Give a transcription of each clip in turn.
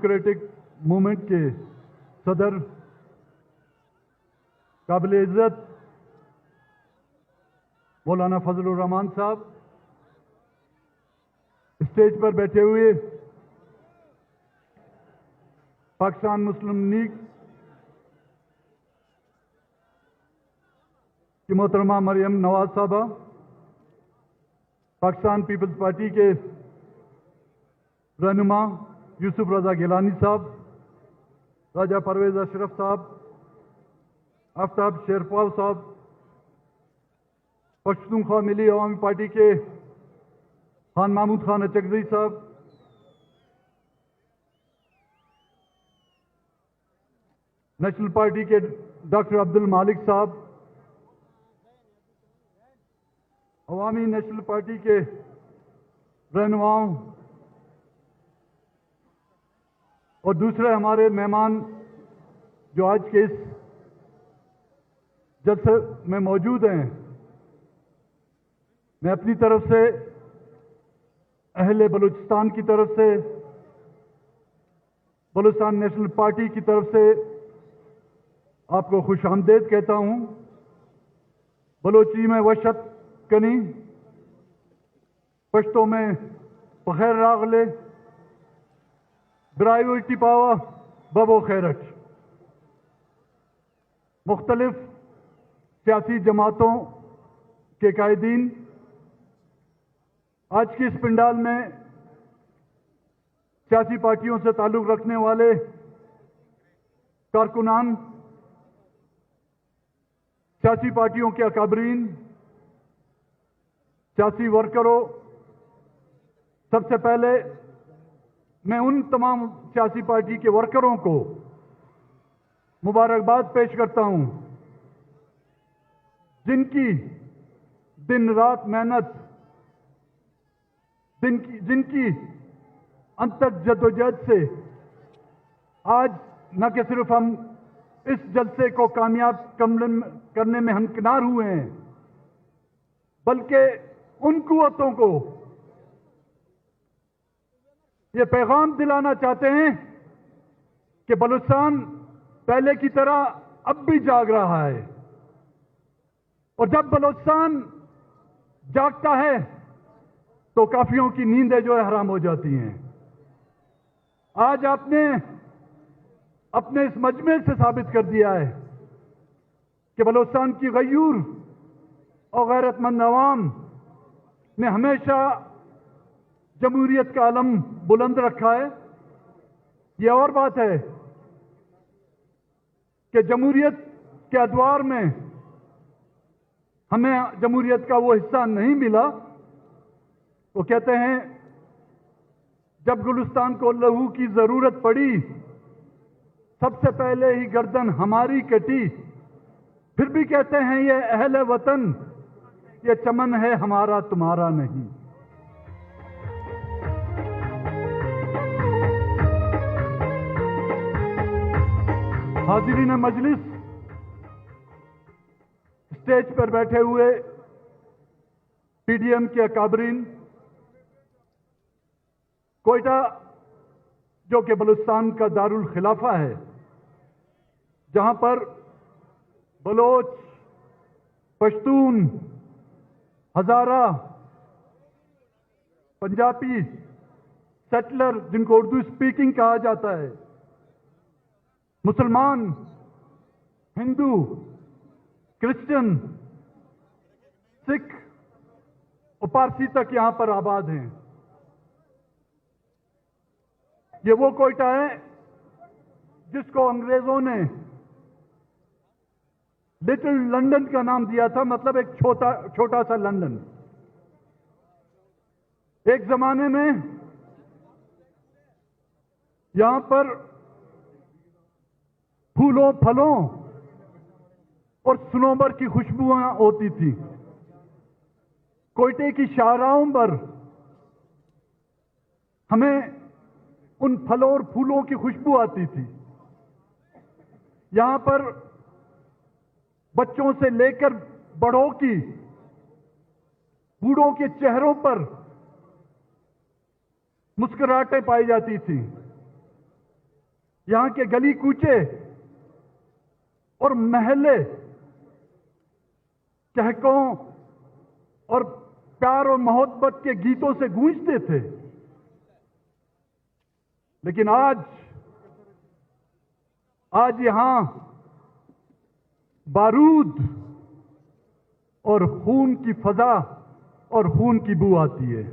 Democratic movement के सदर काबिल इज्जत मौलाना फजलुर रहमान साहब, स्टेज पर बैठे हुए पाकिस्तान मुस्लिम लीग की मोहतरमा मरियम नवाज साहबा, पाकिस्तान पीपल्स पार्टी के रहनुमा यूसुफ रजा गिलानी साहब, राजा परवेज अशरफ साहब, आफ्ताब शेरपाव साहब, पश्तूनख्वा मिली अवामी पार्टी के खान महमूद खान अचकजई साहब, नेशनल पार्टी के डॉक्टर अब्दुल मालिक साहब, अवामी नेशनल पार्टी के रहनुमाओं और दूसरे हमारे मेहमान जो आज के इस जलसे में मौजूद हैं, मैं अपनी तरफ से अहले बलूचिस्तान की तरफ से, बलूचिस्तान नेशनल पार्टी की तरफ से आपको खुश आमदेद कहता हूं। बलोची में वशत कनी, पश्तो में बखैर रागले, ब्राइवटी पावा बबो खैरट। मुख्तलिफ सियासी जमातों के कायदीन आज की इस पिंडाल में सियासी पार्टियों से ताल्लुक रखने वाले कारकुनान, सियासी पार्टियों के अकाबरीन, सियासी वर्करों, सबसे पहले मैं उन तमाम सियासी पार्टी के वर्करों को मुबारकबाद पेश करता हूं जिनकी दिन रात मेहनत, जिनकी अंतक जद्दोजहद से आज न कि सिर्फ हम इस जलसे को कामयाब करने में हमकिनार हुए हैं, बल्कि उन कुव्वतों को ये पैगाम दिलाना चाहते हैं कि बलूचिस्तान पहले की तरह अब भी जाग रहा है, और जब बलूचिस्तान जागता है तो काफियों की नींदें जो है हराम हो जाती हैं। आज आपने अपने इस मजमे से साबित कर दिया है कि बलूचिस्तान की गयूर और गैरतमंद अवाम ने हमेशा जमहूरियत का आलम बुलंद रखा है। ये और बात है कि जमहूरियत के अदवार में हमें जमहूरियत का वो हिस्सा नहीं मिला। वो कहते हैं जब गुलिस्तान को लहू की जरूरत पड़ी, सबसे पहले ही गर्दन हमारी कटी। फिर भी कहते हैं ये अहले वतन, ये चमन है हमारा तुम्हारा नहीं। हाजिरीन मजलिस, स्टेज पर बैठे हुए पीडीएम के अकाबरीन, कोयटा जो कि बलूचिस्तान का दारुल खिलाफा है, जहां पर बलोच, पश्तून, हजारा, पंजाबी, सेटलर जिनको उर्दू स्पीकिंग कहा जाता है, मुसलमान, हिंदू, क्रिश्चियन, सिख और पारसी तक यहां पर आबाद हैं। ये वो कोयटा है जिसको अंग्रेजों ने लिटिल लंदन का नाम दिया था, मतलब एक छोटा सा लंदन। एक जमाने में यहां पर फूलों, फलों और सनोबर की खुशबुआं होती थी। कोयटे की शाहराहों पर हमें उन फलों और फूलों की खुशबू आती थी। यहां पर बच्चों से लेकर बड़ों की, बूढ़ों के चेहरों पर मुस्कुराहटें पाई जाती थी। یہاں کے گلی کوچے اور محلے چہکوں اور پیار اور محبت کے گیتوں سے گونجتے تھے، لیکن آج یہاں بارود اور خون کی فضا اور خون کی بو آتی ہے۔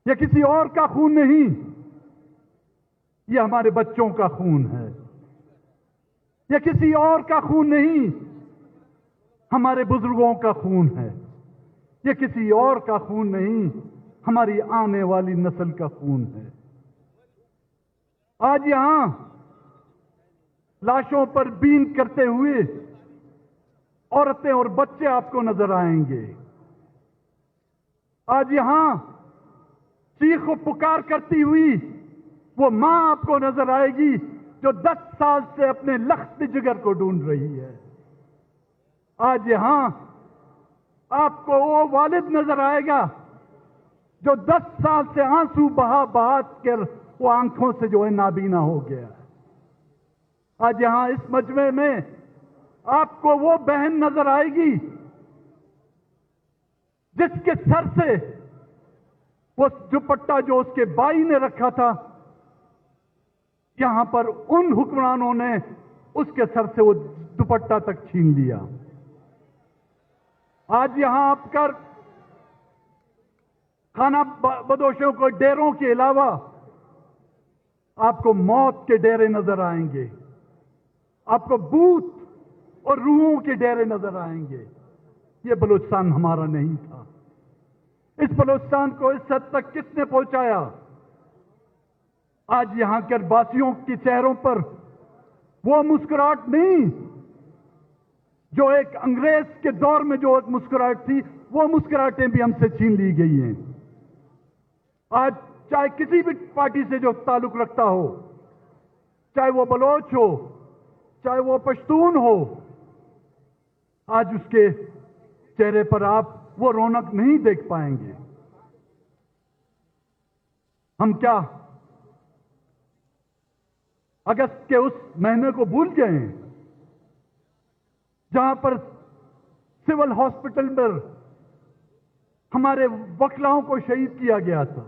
یہ کسی اور کا خون نہیں، یہ ہمارے بچوں کا خون ہے۔ یہ کسی اور کا خون نہیں، ہمارے بزرگوں کا خون ہے۔ یہ کسی اور کا خون نہیں، ہماری آنے والی نسل کا خون ہے۔ آج یہاں لاشوں پر بین کرتے ہوئے عورتیں اور بچے آپ کو نظر آئیں گے۔ آج یہاں چیخ و پکار کرتی ہوئی وہ ماں آپ کو نظر آئے گی جو 10 سال سے اپنے لخت جگر کو ڈھونڈ رہی ہے۔ آج یہاں آپ کو وہ والد نظر آئے گا جو 10 سال سے آنسو بہا کر وہ آنکھوں سے جو ہے نابینا ہو گیا۔ آج یہاں اس مجمع میں آپ کو وہ بہن نظر آئے گی جس کے سر سے وہ دوپٹہ جو اس کے بھائی نے رکھا تھا، یہاں پر ان حکمرانوں نے اس کے سر سے وہ دوپٹہ تک چھین لیا۔ آج یہاں آپ کر خانہ بدوشوں کو ڈیروں کے علاوہ آپ کو موت کے ڈیرے نظر آئیں گے، آپ کو بھوت اور روحوں کے ڈیرے نظر آئیں گے۔ یہ بلوچستان ہمارا نہیں تھا۔ اس بلوچستان کو اس حد تک کس نے پہنچایا؟ آج یہاں کے باسیوں کے چہروں پر وہ مسکراہٹ نہیں جو ایک انگریز کے دور میں جو ایک مسکراہٹ تھی، وہ مسکراہٹیں بھی ہم سے چھین لی گئی ہیں۔ آج چاہے کسی بھی پارٹی سے جو تعلق رکھتا ہو، چاہے وہ بلوچ ہو، چاہے وہ پشتون ہو، آج اس کے چہرے پر آپ وہ رونق نہیں دیکھ پائیں گے۔ ہم کیا اگست کے اس مہینے کو بھول گئے ہیں جہاں پر سول ہاسپٹل میں ہمارے وکلاؤں کو شہید کیا گیا تھا؟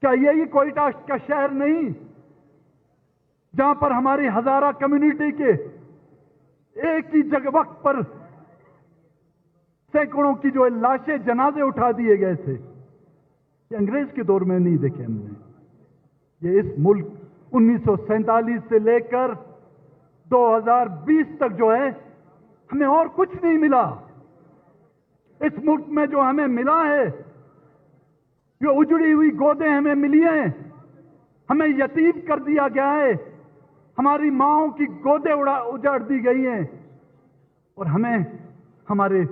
کیا یہی کوئٹہ کا شہر نہیں جہاں پر ہماری ہزارہ کمیونٹی کے ایک ہی جگہ وقت پر سینکڑوں کی جو لاشیں جنازے اٹھا دیے گئے تھے؟ یہ انگریز کے دور میں نہیں دیکھے ہم نے۔ یہ اس ملک 1947 سے لے کر 2020 تک جو ہے ہمیں اور کچھ نہیں ملا۔ اس ملک میں جو ہمیں ملا ہے، جو اجڑی ہوئی گودیں ہمیں ملی ہیں، ہمیں یتیم کر دیا گیا ہے، ہماری ماؤں کی گودیں اجاڑ دی گئی ہیں، اور ہمیں ہمارے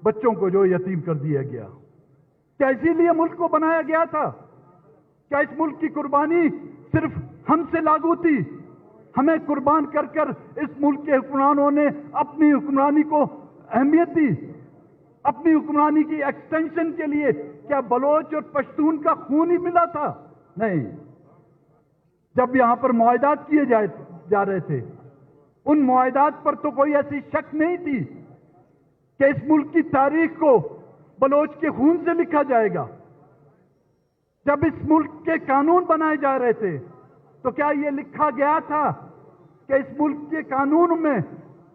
بچوں کو جو یتیم کر دیا گیا۔ کیا اسی لیے ملک کو بنایا گیا تھا؟ کیا اس ملک کی قربانی صرف ہم سے لاگو تھی؟ ہمیں قربان کر کر اس ملک کے حکمرانوں نے اپنی حکمرانی کو اہمیت دی، اپنی حکمرانی کی ایکسٹینشن کے لیے کیا بلوچ اور پشتون کا خون ہی ملا تھا؟ نہیں۔ جب یہاں پر معاہدات کیے جا رہے تھے، ان معاہدات پر تو کوئی ایسی شک نہیں تھی کہ اس ملک کی تاریخ کو بلوچ کے خون سے لکھا جائے گا۔ جب اس ملک کے قانون بنائے جا رہے تھے تو کیا یہ لکھا گیا تھا کہ اس ملک کے قانون میں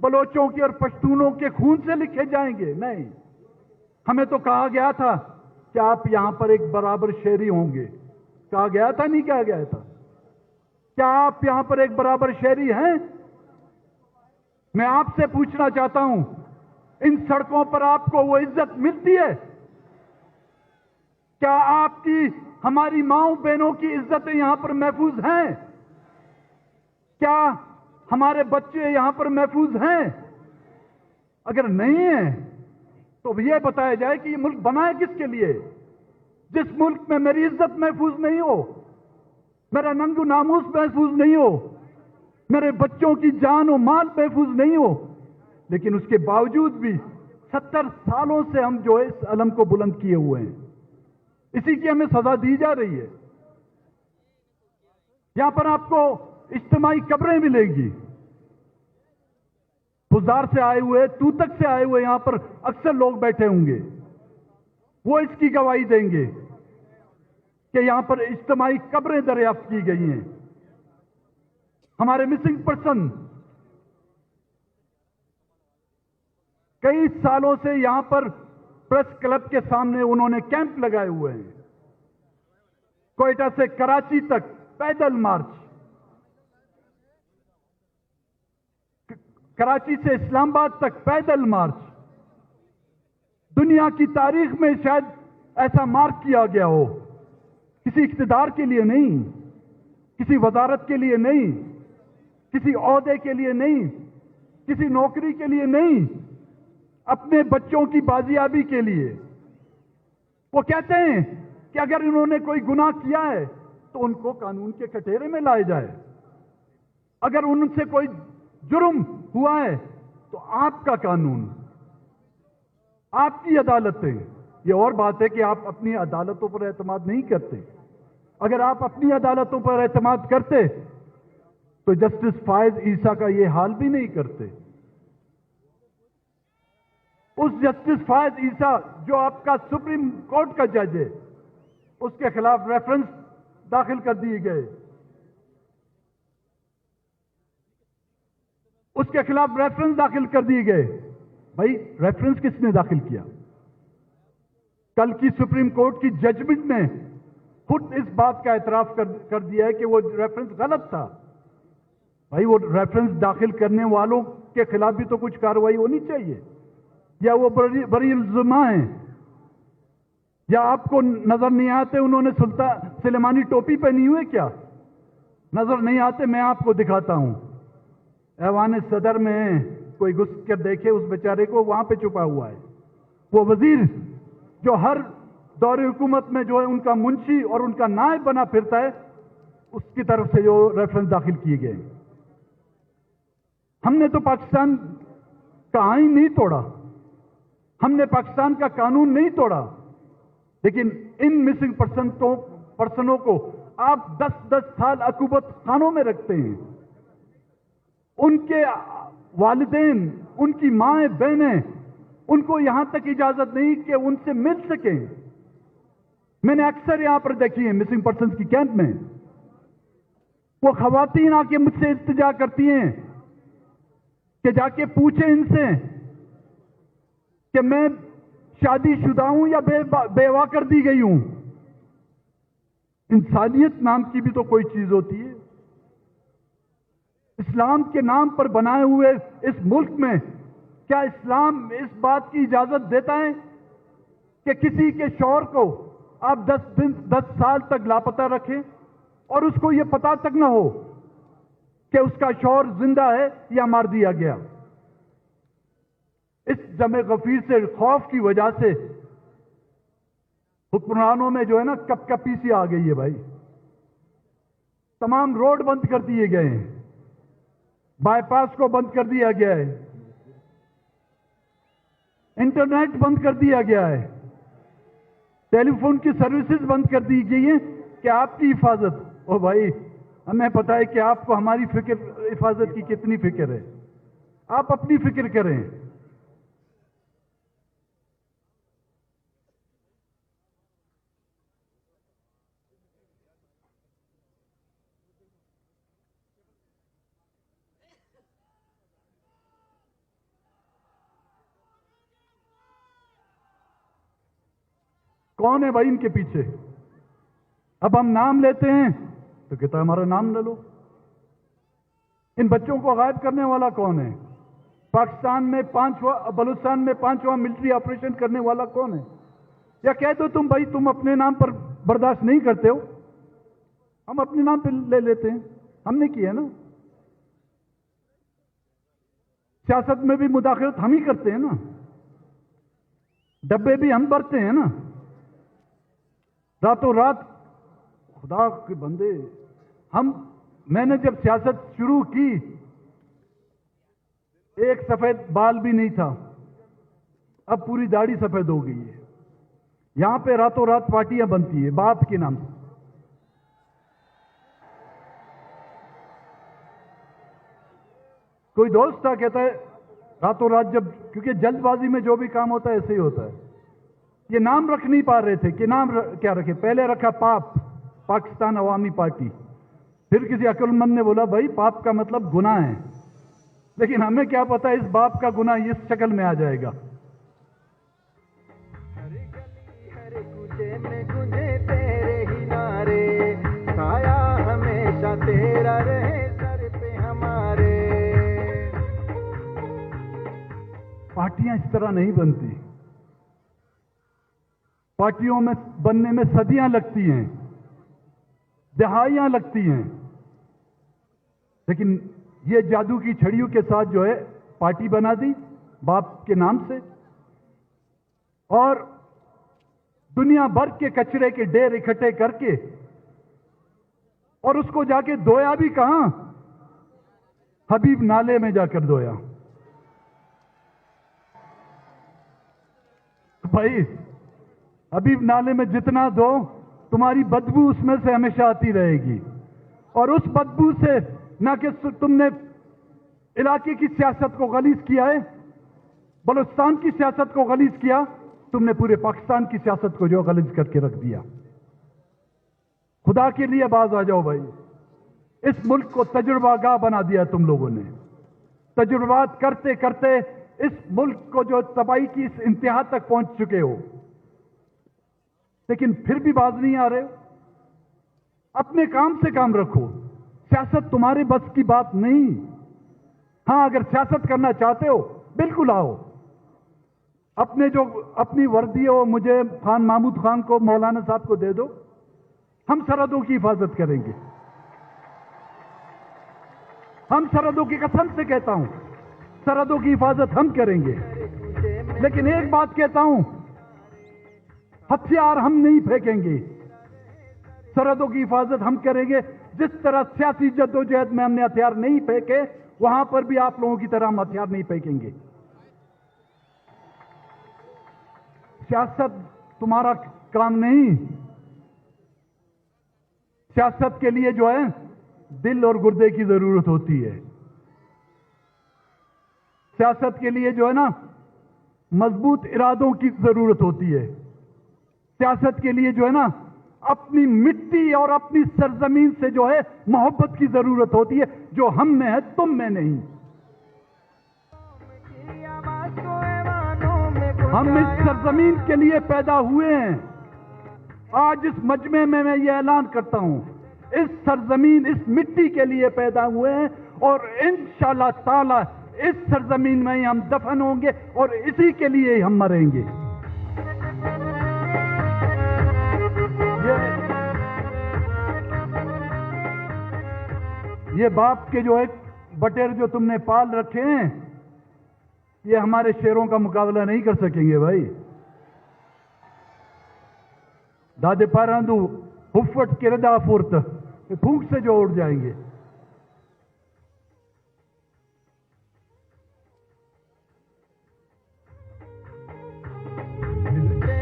بلوچوں کے اور پشتونوں کے خون سے لکھے جائیں گے؟ نہیں۔ ہمیں تو کہا گیا تھا کہ آپ یہاں پر ایک برابر شہری ہوں گے۔ کہا گیا تھا نہیں کہا گیا تھا؟ کیا آپ یہاں پر ایک برابر شہری ہیں؟ میں آپ سے پوچھنا چاہتا ہوں، ان سڑکوں پر آپ کو وہ عزت ملتی ہے؟ کیا آپ کی ہماری ماؤں بہنوں کی عزتیں یہاں پر محفوظ ہیں؟ کیا ہمارے بچے یہاں پر محفوظ ہیں؟ اگر نہیں ہیں تو یہ بتایا جائے کہ یہ ملک بنا ہے کس کے لیے؟ جس ملک میں میری عزت محفوظ نہیں ہو، میرا ننگ و ناموس محفوظ نہیں ہو، میرے بچوں کی جان و مال محفوظ نہیں ہو، لیکن اس کے باوجود بھی 70 سالوں سے ہم جو ہے اس علم کو بلند کیے ہوئے ہیں، اسی کی ہمیں سزا دی جا رہی ہے۔ यहां पर आपको इज्तिमाई कब्रें मिलेंगी। बुजार से आए हुए, तूतक से आए हुए यहां पर अक्सर लोग बैठे होंगे, वो इसकी गवाही देंगे कि यहां पर इज्तिमाई कब्रें दरियाफ्त की गई हैं। हमारे मिसिंग पर्सन कई सालों से यहां पर प्रेस क्लब के सामने उन्होंने कैंप लगाए हुए हैं। कोयटा से कराची तक पैदल मार्च, कराची से इस्लामाबाद तक पैदल मार्च। दुनिया की तारीख में शायद ऐसा मार्च किया गया हो, किसी इख्तिदार के लिए नहीं, किसी वजारत के लिए नहीं, किसी ओहदे के लिए नहीं, किसी नौकरी के लिए नहीं, अपने बच्चों की बाजियाबी के लिए। वो कहते हैं कि अगर इन्होंने कोई गुनाह किया है तो उनको कानून के कटोरे में लाया जाए, अगर उनसे कोई जुर्म हुआ है तो आपका कानून, आपकी अदालतें। ये और बात है कि आप अपनी अदालतों पर एतमाद नहीं करते। अगर आप अपनी अदालतों पर एतमाद करते तो जस्टिस फायज ईसा का ये हाल भी नहीं करते। उस जस्टिस फायज ईसा जो आपका सुप्रीम कोर्ट का जज है, उसके खिलाफ रेफरेंस दाखिल कर दिए गए, उसके खिलाफ रेफरेंस दाखिल कर दिए गए। भाई, रेफरेंस किसने दाखिल किया? कल की सुप्रीम कोर्ट की जजमेंट ने खुद इस बात का एतराफ कर दिया है कि वो रेफरेंस गलत था। भाई, वो रेफरेंस दाखिल करने वालों के खिलाफ भी तो कुछ कार्रवाई होनी चाहिए। या वो बरी इल्ज़ाम हैं, या आपको नजर नहीं आते उन्होंने सुलेमानी टोपी पहनी हुई है क्या? नजर नहीं आते? मैं आपको दिखाता हूं। ऐवान सदर में कोई घुस कर देखे उस बेचारे को, वहां पे छुपा हुआ है वो वजीर जो हर दौरे हुकूमत में जो है उनका मुंशी और उनका नायब बना फिरता है, उसकी तरफ से जो रेफरेंस दाखिल किए गए। हमने तो पाकिस्तान का आईन नहीं तोड़ा, हमने पाकिस्तान का कानून नहीं तोड़ा, लेकिन इन मिसिंग पर्सनों को आप 10-10 साल अकूबत खानों में रखते हैं। उनके वालिदैन, उनकी माएं बहनें, उनको यहां तक इजाजत नहीं कि उनसे मिल सकें। मैंने अक्सर यहां पर देखी है मिसिंग पर्सन की कैंप में, वो खवातीन आके मुझसे इल्तिजा करती हैं कि जाके पूछे इनसे कि मैं शादीशुदा हूं या बेवा कर दी गई हूं। इंसानियत नाम की भी तो कोई चीज होती है। इस्लाम के नाम पर बनाए हुए इस मुल्क में क्या इस्लाम इस बात की इजाजत देता है कि किसी के शौहर को आप 10 साल तक लापता रखें और उसको यह पता तक ना हो कि उसका शौहर जिंदा है या मार दिया गया? इस जमे गफीर से खौफ की वजह से हुक्मरानों में जो है ना कपकपी सी आ गई है। भाई, तमाम रोड बंद कर दिए गए हैं, बाईपास को बंद कर दिया गया है, इंटरनेट बंद कर दिया गया है, टेलीफोन की सर्विसेज बंद कर दी गई है कि आपकी हिफाजत। ओ भाई, हमें पता है कि आपको हमारी हिफाजत की कितनी फिक्र है, आप अपनी फिक्र करें। कौन है भाई इनके पीछे? अब हम नाम लेते हैं तो कहता है हमारा नाम ले लो। इन बच्चों को गायब करने वाला कौन है? पाकिस्तान में बलूचिस्तान में 5वां मिलिट्री ऑपरेशन करने वाला कौन है? या कह दो तुम भाई, तुम अपने नाम पर बर्दाश्त नहीं करते हो, हम अपने नाम पर ले लेते हैं। हमने किया ना, सियासत में भी मुदाखलत हम ही करते हैं ना, डब्बे भी हम भरते हैं ना। रातों रात खुदा के बंदे, मैंने जब सियासत शुरू की एक सफेद बाल भी नहीं था, अब पूरी दाढ़ी सफेद हो गई है। यहां पे रातों रात पार्टियां बनती है बाप के नाम से। कोई दोस्त था, कहता है रातों रात जब, क्योंकि जल्दबाजी में जो भी काम होता है ऐसे ही होता है, ये नाम रख नहीं पा रहे थे कि क्या रखे। पहले रखा पाप, पाकिस्तान अवामी पार्टी। फिर किसी अक्लमंद ने बोला भाई पाप का मतलब गुनाह है, लेकिन हमें क्या पता इस बाप का गुनाह इस शक्ल में आ जाएगा। हर गली हर कूचे में गूंजे तेरे ही नारे, साया हमेशा तेरा रहे सर पे हमारे। पार्टियां इस तरह नहीं बनती। पार्टियों में बनने में सदियां लगती हैं, दहाइयां लगती हैं, लेकिन ये जादू की छड़ियों के साथ जो है पार्टी बना दी बाप के नाम से, और दुनिया भर के कचरे के ढेर इकट्ठे करके, और उसको जाके धोया भी कहां? हबीब नाले में जाकर धोया। भाई हबीब नाले में जितना दो, तुम्हारी बदबू उसमें से हमेशा आती रहेगी, और उस बदबू से ना कि तुमने इलाके की सियासत को गलीज किया है, बलूचिस्तान की सियासत को गलीज किया, तुमने पूरे पाकिस्तान की सियासत को जो गलीज करके रख दिया। खुदा के लिए बाज आ जाओ भाई, इस मुल्क को तजुर्बागाह बना दिया तुम लोगों ने। तजुर्बात करते करते इस मुल्क को जो तबाही की इस इंतहा तक पहुंच चुके हो, लेकिन फिर भी बाज नहीं आ रहे हो। अपने काम से काम रखो, सियासत तुम्हारे बस की बात नहीं। हां, अगर सियासत करना चाहते हो बिल्कुल आओ, अपनी वर्दी हो मुझे खान महमूद खान को, मौलाना साहब को दे दो, हम सरहदों की हिफाजत करेंगे। हम सरहदों की कसम से कहता हूं, सरहदों की हिफाजत हम करेंगे। लेकिन एक बात कहता हूं, हथियार हम नहीं फेंकेंगे, सरहदों की हिफाजत हम करेंगे। जिस तरह सियासी जद्दोजहद में हमने हथियार नहीं फेंके, वहां पर भी आप लोगों की तरह हम हथियार नहीं फेंकेंगे। सियासत तुम्हारा काम नहीं। सियासत के लिए जो है दिल और गुर्दे की जरूरत होती है। सियासत के लिए जो है ना मजबूत इरादों की जरूरत होती है। सियासत के लिए जो है ना अपनी मिट्टी और अपनी सरजमीन से जो है मोहब्बत की जरूरत होती है, जो हम में है तुम में नहीं। हम इस सरजमीन के लिए पैदा हुए हैं। आज इस मजमे में मैं ये ऐलान करता हूं, इस सरजमीन, इस मिट्टी के लिए पैदा हुए हैं, और इंशाअल्लाह ताला इस सरजमीन में ही हम दफन होंगे और इसी के लिए ही हम मरेंगे। ये बाप के जो है बटेर जो तुमने पाल रखे हैं, ये हमारे शेरों का मुकाबला नहीं कर सकेंगे भाई। दादे पारांदू हुफ्फट किरदा फुर्त, फूंक से जो उड़ जाएंगे।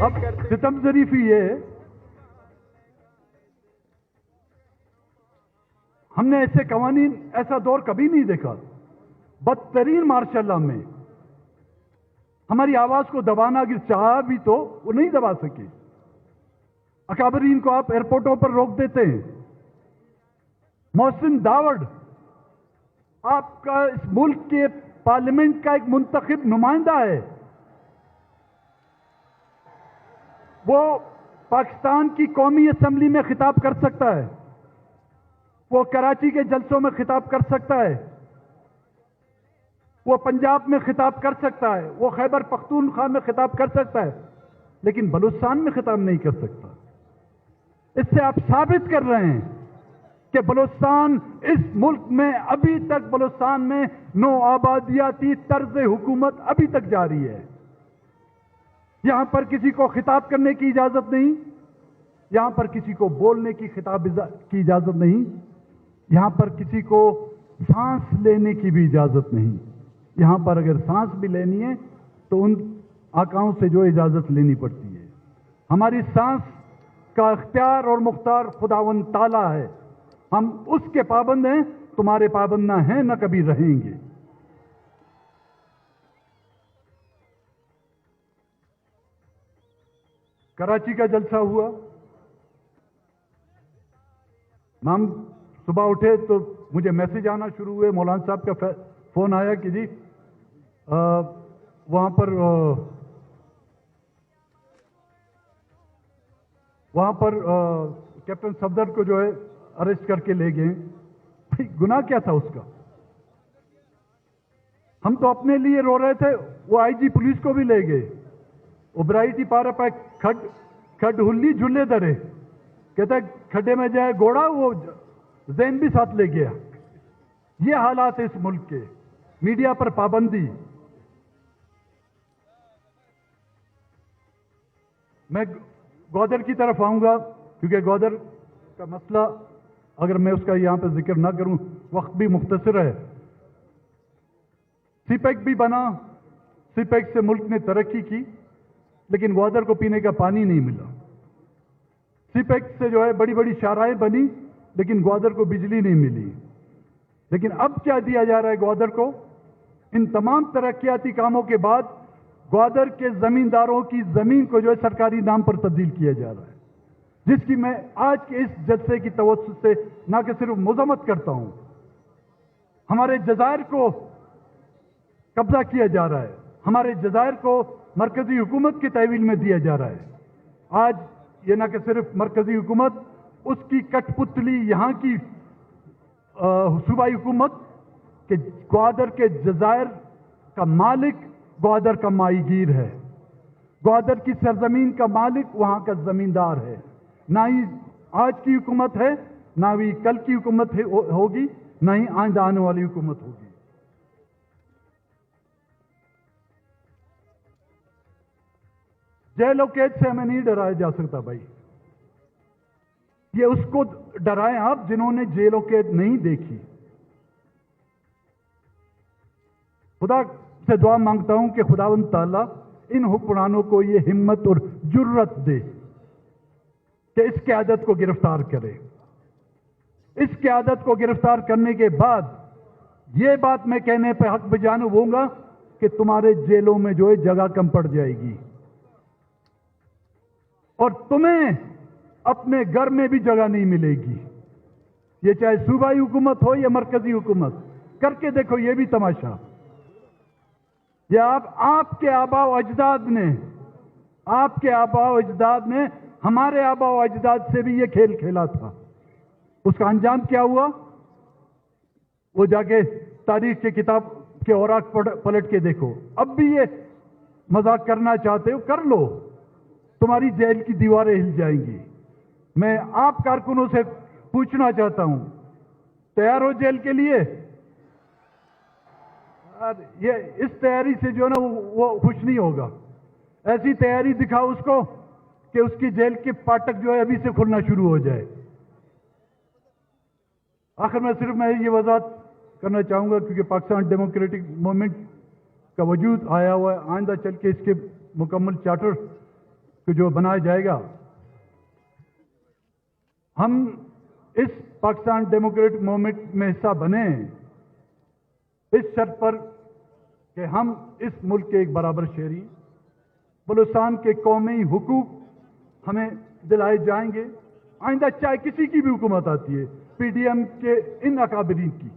अब सितम जरीफी ये, हमने ऐसे कवानीन, ऐसा दौर कभी नहीं देखा। बदतरीन मार्शल लॉ में हमारी आवाज को दबाना अगर चाहा भी तो वो नहीं दबा सके। अकाबरीन को आप एयरपोर्टों पर रोक देते हैं। मोहसिन दावड़ आपका इस मुल्क के पार्लियामेंट का एक मुंतखब नुमाइंदा है, वो पाकिस्तान की कौमी असेंबली में खिताब कर सकता है, वो कराची के जलसों में खिताब कर सकता है, वो पंजाब में खिताब कर सकता है, वो खैबर पख्तूनख्वा में खिताब कर सकता है, लेकिन बलूचिस्तान में खिताब नहीं कर सकता। इससे आप साबित कर रहे हैं कि बलूचिस्तान, इस मुल्क में अभी तक बलूचिस्तान में नो आबादियाती तर्ज हुकूमत अभी तक जारी है। यहां पर किसी को खिताब करने की इजाजत नहीं, यहां पर किसी को बोलने की की इजाजत नहीं, यहां पर किसी को सांस लेने की भी इजाजत नहीं। यहां पर अगर सांस भी लेनी है तो उन आकाओं से जो इजाजत लेनी पड़ती है। हमारी सांस का इख्तियार और मुख्तार खुदावंद ताला है, हम उसके पाबंद हैं, तुम्हारे पाबंद ना हैं, ना कभी रहेंगे। कराची का जलसा हुआ। हम सुबह उठे तो मुझे मैसेज आना शुरू हुए, मौलाना साहब का फोन आया कि जी वहां पर कैप्टन सफदर को जो है अरेस्ट करके ले गए। भाई गुनाह क्या था उसका? हम तो अपने लिए रो रहे थे, वो आईजी पुलिस को भी ले गए। उबराइटी पारा पाए खड हुल्ली झुल्ले दरे, कहता खड्डे में जाए घोड़ा, वो जैन भी साथ ले गया। ये हालात है इस मुल्क के। मीडिया पर पाबंदी। मैं गौदर की तरफ आऊंगा क्योंकि गौदर का मसला अगर मैं उसका यहां पर जिक्र ना करूं, वक्त भी मुख्तसर है। सीपैक भी बना, सीपैक से मुल्क ने तरक्की की, लेकिन ग्वादर को पीने का पानी नहीं मिला। सीपैक से जो है बड़ी बड़ी शाहराहें बनी, लेकिन ग्वादर को बिजली नहीं मिली। लेकिन अब क्या दिया जा रहा है ग्वादर को? इन तमाम तरक्याती कामों के बाद ग्वादर के जमींदारों की जमीन को जो है सरकारी नाम पर तब्दील किया जा रहा है, जिसकी मैं आज के इस जलसे की तवज्जो से ना कि सिर्फ मजम्मत करता हूं। हमारे जजायर को कब्जा किया जा रहा है, हमारे जजायर को मरकजी हुकूमत के तहवील में दिया जा रहा है। आज ये ना कि सिर्फ मरकजी हुकूमत, उसकी कठपुतली यहां की सूबाई हुकूमत के ग्वादर के जजायर का मालिक ग्वादर का माहीगीर है। ग्वादर की सरजमीन का मालिक वहां का जमींदार है। ना ही आज की हुकूमत है, ना ही कल की हुकूमत होगी, ना ही आइंदा आने वाली हुकूमत होगी। जेल और कैद से हमें नहीं डराया जा सकता भाई। ये उसको डराएं आप जिन्होंने जेल और कैद नहीं देखी। खुदा से दुआ मांगता हूं कि खुदावंद ताला इन हुक्मरानों को ये हिम्मत और जुर्रत दे कि इस क़यादत को गिरफ्तार करे। इस क़यादत को गिरफ्तार करने के बाद ये बात मैं कहने पे हक बजान होऊंगा कि तुम्हारे जेलों में जो है जगह कम पड़ जाएगी और तुम्हें अपने घर में भी जगह नहीं मिलेगी। ये चाहे सूबाई हुकूमत हो या मरकजी हुकूमत, करके देखो ये भी तमाशा। ये आपके आबाओ अजदाद ने हमारे आबाओ अजदाद से भी ये खेल खेला था। उसका अंजाम क्या हुआ? वो जाके तारीख की किताब के औराक पलट के देखो। अब भी ये मजाक करना चाहते हो, कर लो, तुम्हारी जेल की दीवारें हिल जाएंगी। मैं आप कारकुनों से पूछना चाहता हूं, तैयार हो जेल के लिए? ये इस तैयारी से जो ना वो खुश नहीं होगा। ऐसी तैयारी दिखाओ उसको कि उसकी जेल के फाटक जो है अभी से खुलना शुरू हो जाए। आखिर में सिर्फ मैं ये वजाहत करना चाहूंगा क्योंकि पाकिस्तान डेमोक्रेटिक मूवमेंट का वजूद आया हुआ है। आइंदा चल के इसके मुकम्मल चार्टर को जो बनाया जाएगा, हम इस पाकिस्तान डेमोक्रेटिक मूवमेंट में हिस्सा बने इस शर्त पर कि हम इस मुल्क के एक बराबर शहरी, बलूचिस्तान के कौमी हुकूक हमें दिलाए जाएंगे। आइंदा चाहे किसी की भी हुकूमत आती है, पीडीएम के इन अकाबरीन की,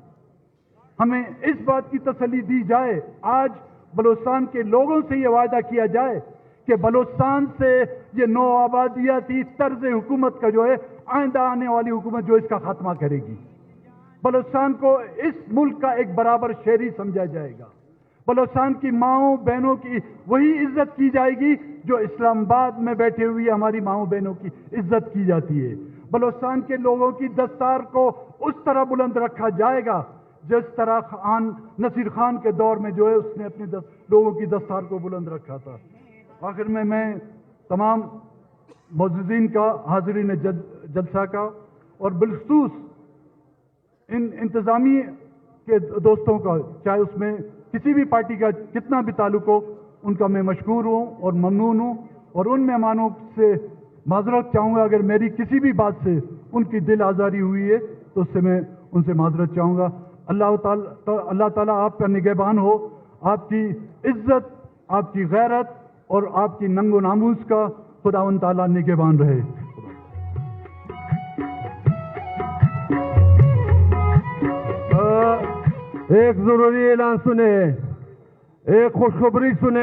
हमें इस बात की तसल्ली दी जाए, आज बलूचिस्तान के लोगों से यह वायदा किया जाए कि बलूचिस्तान से ये नौ आबादियाती तर्ज हुकूमत का जो है आइंदा आने वाली हुकूमत जो इसका खात्मा करेगी। बलूचिस्तान को इस मुल्क का एक बराबर शहरी समझा जाएगा। बलूचिस्तान की माओं बहनों की वही इज्जत की जाएगी जो इस्लामाबाद में बैठे हुई हमारी माओं बहनों की इज्जत की जाती है। बलूचिस्तान के लोगों की दस्तार को उस तरह बुलंद रखा जाएगा जिस तरह नसीर खान के दौर में जो है उसने अपने लोगों की दस्तार को बुलंद रखा था। आखिर में मैं तमाम मौजूदीन का, हाज़रीन जलसा का और बिलखसूस इन इंतजामी के दोस्तों का, चाहे उसमें किसी भी पार्टी का कितना भी ताल्लुक हो, उनका मैं मशकूर हूँ और ममनून हूँ। और उन मेहमानों से माजरत चाहूँगा अगर मेरी किसी भी बात से उनकी दिल आज़ारी हुई है तो उससे मैं उनसे माजरत चाहूँगा। अल्लाह ताला आपका निगहबान हो, आपकी इज्जत, आपकी गैरत और आपकी नंगो नामूस का خداوند تعالیٰ نگہبان رہے. ایک ضروری اعلان سنیں، ایک خوشخبری سنیں.